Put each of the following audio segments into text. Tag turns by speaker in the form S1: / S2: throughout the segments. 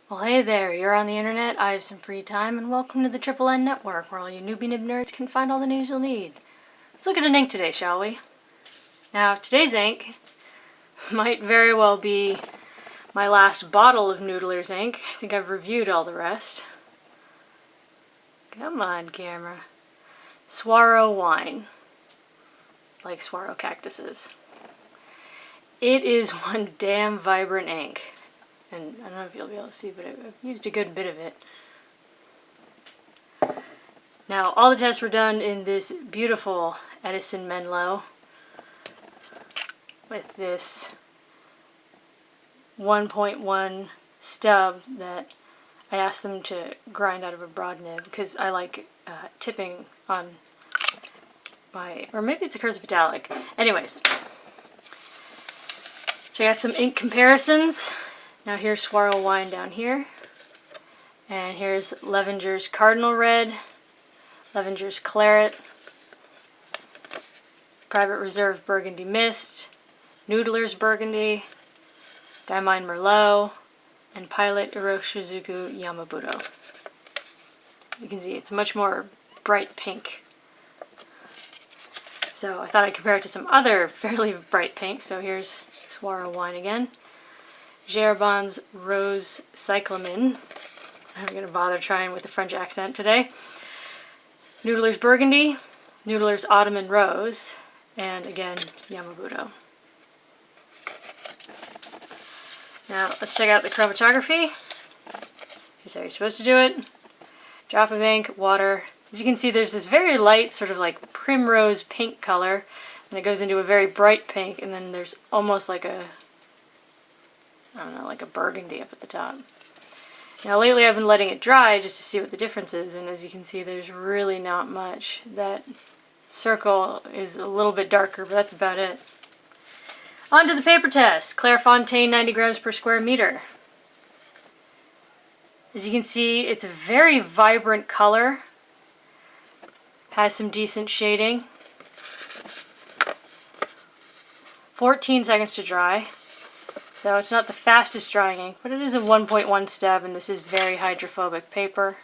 S1: Well, hey there, you're on the internet, I have some free time, and welcome to the Triple N Network, where all you newbie nib nerds can find all the news you'll need. Let's look at an ink today, shall we? Now, today's ink might very well be my last bottle of Noodler's ink. I think I've reviewed all the rest. Come on, camera. Saguaro Wine. Like saguaro cactuses. It is one damn vibrant ink. And I don't know if you'll be able to see, but I've used a good bit of it. Now, all the tests were done in this beautiful Edison Menlo with this 1.1 stub that I asked them to grind out of a broad nib because I like tipping on my, or maybe it's a cursive italic. Anyways, check out some ink comparisons. Now here's Saguaro Wine down here, and here's Levenger's Cardinal Red, Levenger's Claret, Private Reserve Burgundy Mist, Noodler's Burgundy, Diamine Merlot, and Pilot Iroshizuku Yamabudo. As you can see, it's much more bright pink. So I thought I'd compare it to some other fairly bright pinks. So here's Saguaro Wine again. Gerabon's Rose Cyclamen. I'm going to bother trying with the French accent today. Noodler's Burgundy, Noodler's Ottoman Rose, and again, Yamabudo. Now, let's check out the chromatography. Here's how you're supposed to do it. Drop of ink, water. As you can see, there's this very light, sort of like primrose pink color, and it goes into a very bright pink, and then there's almost like a, I don't know, like a burgundy up at the top. Now lately I've been letting it dry just to see what the difference is, and as you can see there's really not much. That circle is a little bit darker, but that's about it. On to the paper test. Clairefontaine 90 grams per square meter. As you can see, it's a very vibrant color. Has some decent shading. 14 seconds to dry. So it's not the fastest drying ink, but it is a 1.1 stub, and this is very hydrophobic paper.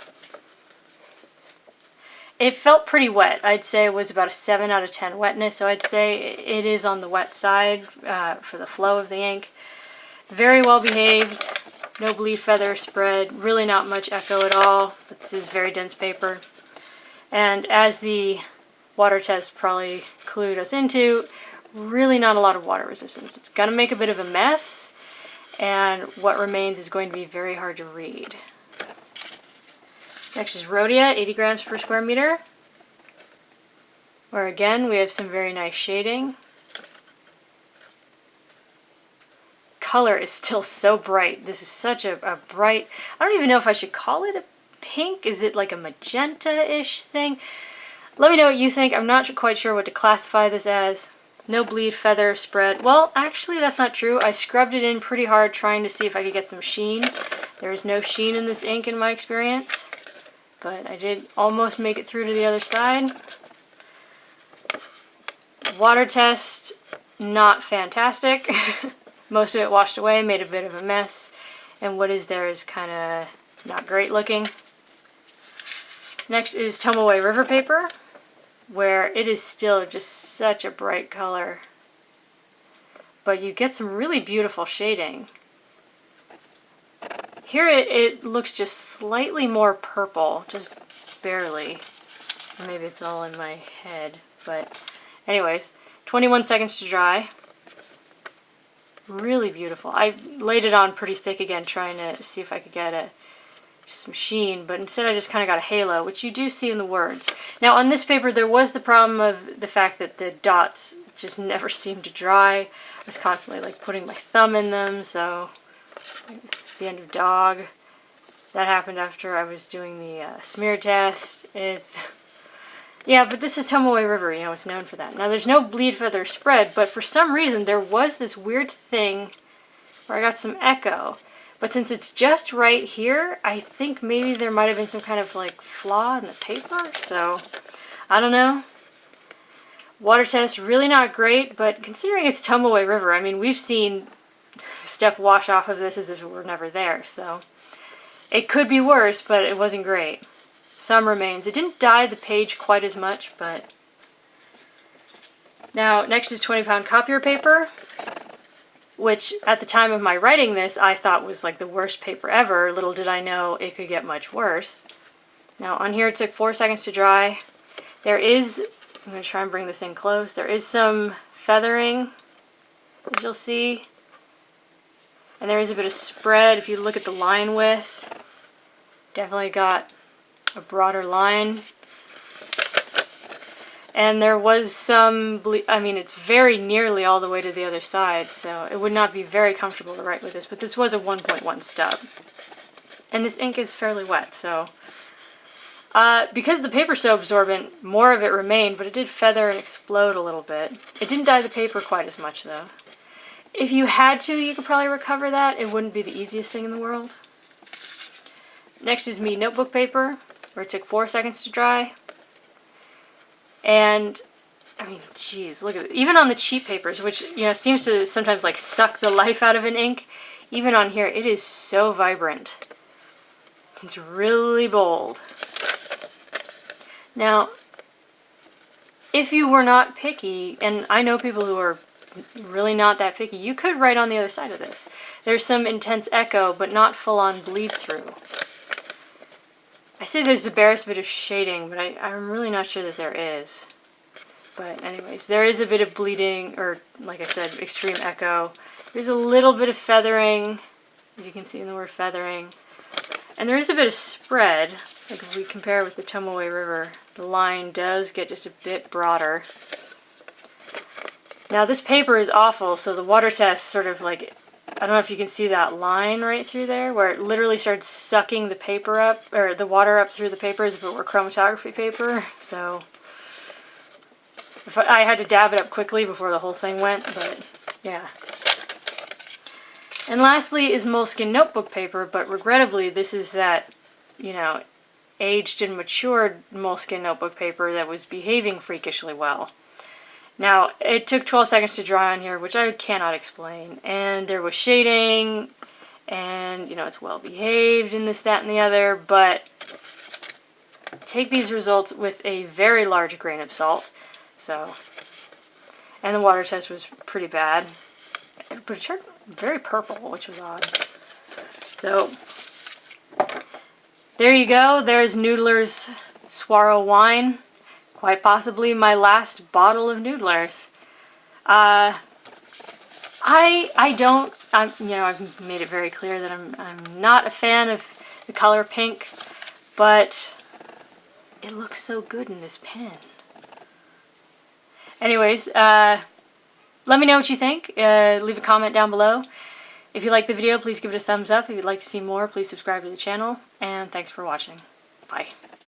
S1: It felt pretty wet. I'd say it was about a 7 out of 10 wetness, so I'd say it is on the wet side for the flow of the ink. Very well behaved, no bleed feather spread, really not much echo at all, but this is very dense paper. And as the water test probably clued us into, really not a lot of water resistance. It's going to make a bit of a mess, and what remains is going to be very hard to read. Next is Rhodia, 80 grams per square meter, where again we have some very nice shading. Color is still so bright. This is such a bright, I don't even know if I should call it a pink. Is it like a magenta-ish thing? Let me know what you think. I'm not quite sure what to classify this as. No bleed feather spread. Well, actually that's not true. I scrubbed it in pretty hard trying to see if I could get some sheen. There is no sheen in this ink in my experience, but I did almost make it through to the other side. Water test, not fantastic. Most of it washed away, made a bit of a mess, and what is there is kind of not great looking. Next is Tomoe River Paper, where it is still just such a bright color, but you get some really beautiful shading. Here it looks just slightly more purple, just barely. Maybe it's all in my head, but anyways, 21 seconds to dry. Really beautiful. I laid it on pretty thick again, trying to see if I could get some sheen, but instead I just kind of got a halo, which you do see in the words. Now on this paper there was the problem of the fact that the dots just never seemed to dry. I was constantly like putting my thumb in them, so the end of dog. That happened after I was doing the smear test. Yeah, but this is Tomoe River, you know, it's known for that. Now there's no bleed feather spread, but for some reason there was this weird thing where I got some echo. But since it's just right here, I think maybe there might have been some kind of like flaw in the paper, so I don't know. Water test, really not great, but considering it's Tomoe River, I mean, we've seen stuff wash off of this as if it were never there, so It could be worse, but it wasn't great. Some remains. It didn't dye the page quite as much, but... Now, next is 20-pound copier paper, which at the time of my writing this, I thought was like the worst paper ever. Little did I know it could get much worse. Now, on here it took 4 seconds to dry. There is, I'm going to try and bring this in close, there is some feathering, as you'll see. And there is a bit of spread if you look at the line width. Definitely got a broader line. And there was some, I mean, it's very nearly all the way to the other side, so it would not be very comfortable to write with this, but this was a 1.1 stub. And this ink is fairly wet, so... because the paper's so absorbent, more of it remained, but it did feather and explode a little bit. It didn't dye the paper quite as much, though. If you had to, you could probably recover that. It wouldn't be the easiest thing in the world. Next is Mead Notebook Paper, where it took 4 seconds to dry. And, I mean, geez, look at it. Even on the cheap papers, which, you know, seems to sometimes, like, suck the life out of an ink, even on here, it is so vibrant. It's really bold. Now, if you were not picky, and I know people who are really not that picky, you could write on the other side of this. There's some intense echo, but not full-on bleed-through. I say there's the barest bit of shading, but I'm really not sure that there is. But anyways, there is a bit of bleeding, or like I said, extreme echo. There's a little bit of feathering, as you can see in the word feathering. And there is a bit of spread, like if we compare with the Tomoe River, the line does get just a bit broader. Now this paper is awful, so the water test sort of like, I don't know if you can see that line right through there, where it literally started sucking the paper up, or the water up through the paper as if it were chromatography paper, so... I had to dab it up quickly before the whole thing went, but yeah. And lastly is Moleskine notebook paper, but regrettably this is that, you know, aged and matured Moleskine notebook paper that was behaving freakishly well. Now, it took 12 seconds to dry on here, which I cannot explain, and there was shading, and, you know, it's well behaved and this, that, and the other, but take these results with a very large grain of salt. So, and the water test was pretty bad, but it turned very purple, which was odd. So, there you go. There's Noodler's Saguaro Wine. Quite possibly my last bottle of Noodlers. You know, I've made it very clear that I'm not a fan of the color pink, but it looks so good in this pen. Anyways, let me know what you think. Leave a comment down below. If you liked the video, please give it a thumbs up. If you'd like to see more, please subscribe to the channel. And thanks for watching. Bye.